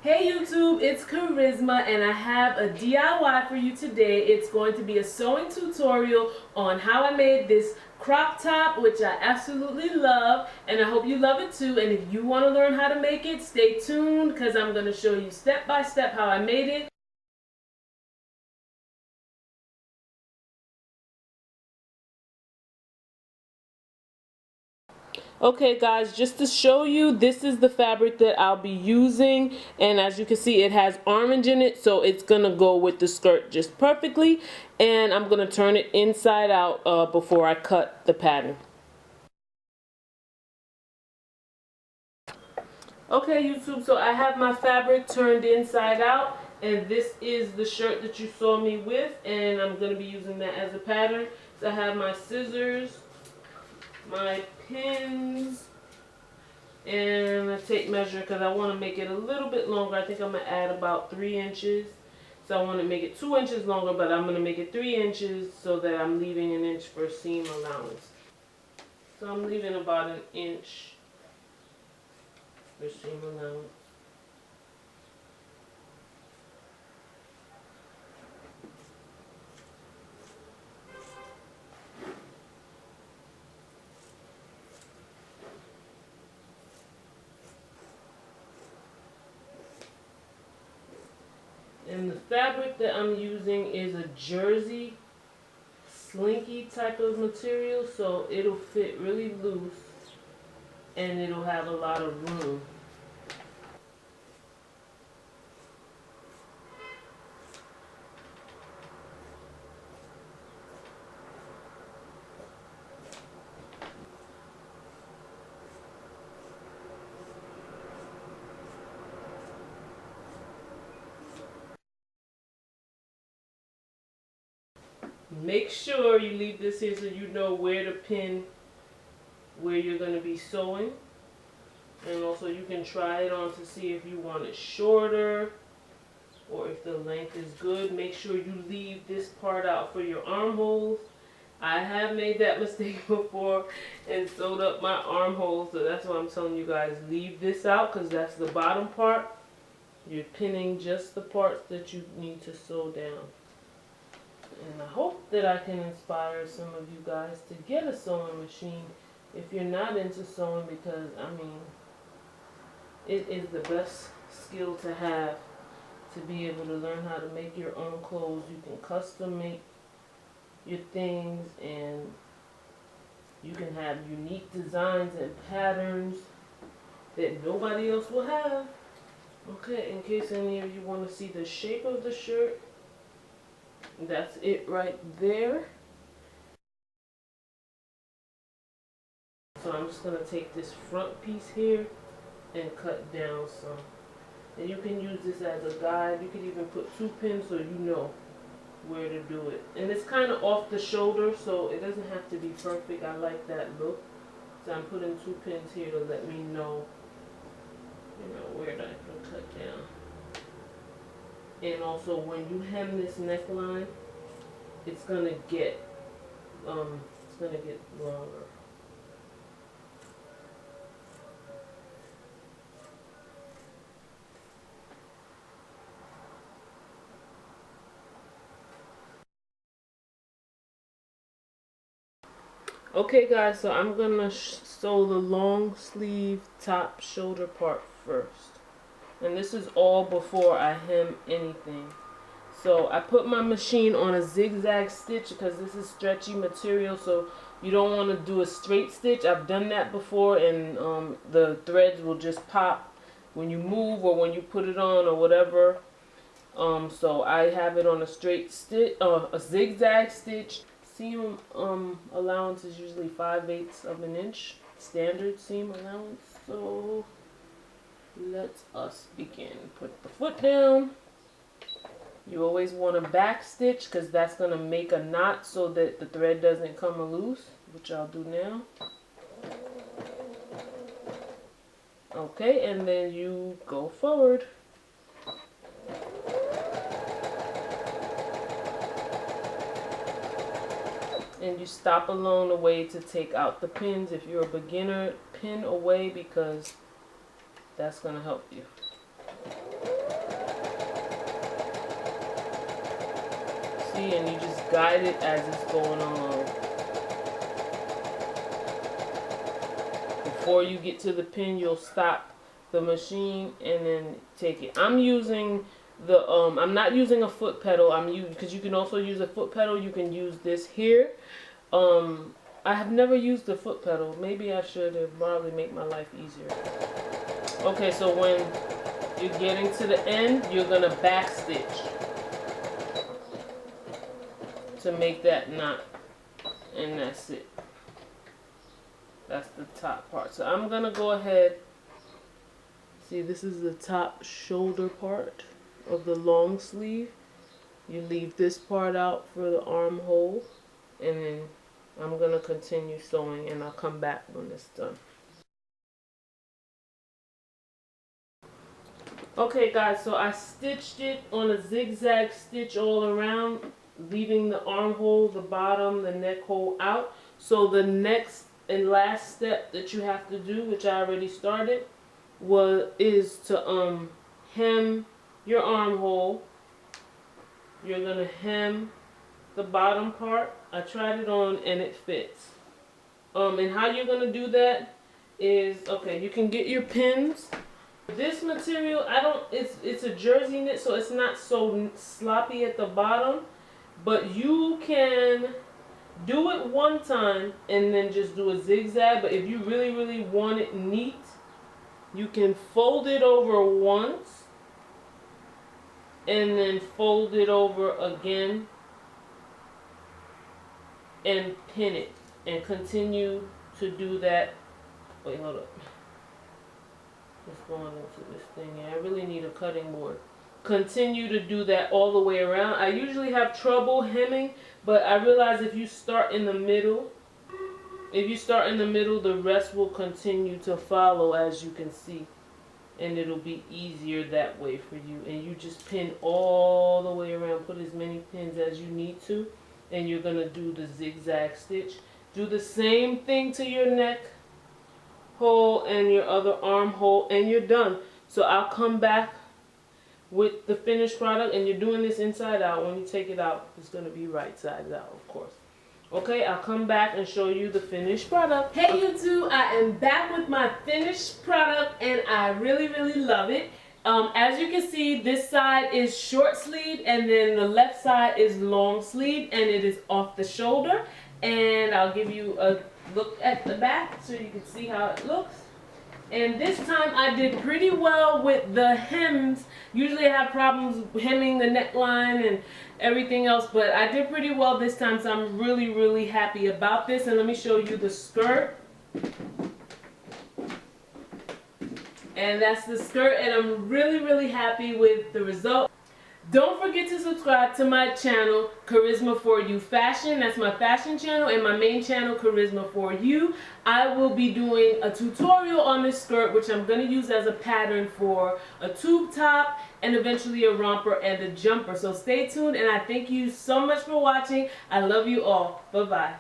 Hey YouTube, it's Kharyzma and I have a DIY for you today. It's going to be a sewing tutorial on how I made this crop top, which I absolutely love, and I hope you love it too. And if you want to learn how to make it, stay tuned because I'm going to show you step by step how I made it. Okay guys, just to show you, this is the fabric that I'll be using, and as you can see it has orange in it, so it's gonna go with the skirt just perfectly. And I'm gonna turn it inside out before I cut the pattern. Okay YouTube, so I have my fabric turned inside out, and this is the shirt that you saw me with, and I'm gonna be using that as a pattern. So I have my scissors, my pins, and a tape measure because I want to make it a little bit longer. I think I'm going to add about 3 inches. So I want to make it 2 inches longer, but I'm going to make it 3 inches so that I'm leaving an inch for seam allowance. So I'm leaving about an inch for seam allowance. And the fabric that I'm using is a jersey slinky type of material, so it'll fit really loose and it'll have a lot of room. Make sure you leave this here so you know where to pin where you're going to be sewing. And also you can try it on to see if you want it shorter or if the length is good. Make sure you leave this part out for your armholes. I have made that mistake before and sewed up my armholes, so that's why I'm telling you guys, leave this out because that's the bottom part. You're pinning just the parts that you need to sew down. And I hope that I can inspire some of you guys to get a sewing machine if you're not into sewing, because I mean, it is the best skill to have, to be able to learn how to make your own clothes. You can custom make your things and you can have unique designs and patterns that nobody else will have. Okay, in case any of you want to see the shape of the shirt, that's it right there. So I'm just going to take this front piece here and cut down some. And you can use this as a guide. You can even put 2 pins so you know where to do it. And it's kind of off the shoulder, so it doesn't have to be perfect. I like that look. So I'm putting 2 pins here to let me know, where I can cut down. And also when you hem this neckline, it's gonna get longer. Okay guys, so I'm gonna sew the long sleeve top shoulder part first. And this is all before I hem anything. So I put my machine on a zigzag stitch because this is stretchy material, so you don't want to do a straight stitch. I've done that before, and the threads will just pop when you move or when you put it on or whatever. So I have it on a straight stitch, a zigzag stitch. Seam allowance is usually 5/8 of an inch, standard seam allowance. So let us begin. Put the foot down. You always want to back stitch because that's going to make a knot so that the thread doesn't come loose, which I'll do now. Okay, and then you go forward. And you stop along the way to take out the pins. If you're a beginner, pin away because that's going to help you. see, and you just guide it as it's going along. Before you get to the pin, you'll stop the machine and then take it. I'm using the I'm not using a foot pedal. I'm using, because you can also use a foot pedal. You can use this here. I have never used a foot pedal. Maybe I should. It probably make my life easier. Okay, so when you're getting to the end, you're gonna back stitch to make that knot, and that's it. That's the top part. So I'm gonna go ahead. See, this is the top shoulder part of the long sleeve. You leave this part out for the armhole, and then I'm gonna continue sewing, and I'll come back when it's done. Okay guys, so I stitched it on a zigzag stitch all around, leaving the armhole, the bottom, the neck hole out. So the next and last step that you have to do, which I already started, is to hem your armhole. You're gonna hem the bottom part. I tried it on and it fits. And how you're gonna do that is, okay, you can get your pins. This material, it's a jersey knit, so it's not so sloppy at the bottom, but you can do it one time and then just do a zigzag. But if you really want it neat, you can fold it over once and then fold it over again and pin it, and continue to do that. Wait, hold up. What's going into this thing? Yeah, I really need a cutting board. Continue to do that all the way around. I usually have trouble hemming, but I realize if you start in the middle, the rest will continue to follow, as you can see, and it'll be easier that way for you. And you just pin all the way around. Put as many pins as you need to, and you're gonna do the zigzag stitch. Do the same thing to your neck hole and your other armhole, and you're done. So I'll come back with the finished product, and you're doing this inside out. When you take it out, it's going to be right sides out, of course. Okay, I'll come back and show you the finished product. Hey YouTube, I am back with my finished product, and I really love it. As you can see, this side is short sleeve, and then the left side is long sleeve, and it is off the shoulder. And I'll give you a look at the back so you can see how it looks. And this time I did pretty well with the hems. Usually I have problems hemming the neckline and everything else, but I did pretty well this time, so I'm really happy about this. And let me show you the skirt. And that's the skirt, and I'm really happy with the result. Don't forget to subscribe to my channel, Kharyzma For You Fashion. That's my fashion channel, and my main channel, Kharyzma For You. I will be doing a tutorial on this skirt, which I'm going to use as a pattern for a tube top and eventually a romper and a jumper. So stay tuned, and I thank you so much for watching. I love you all. Bye-bye.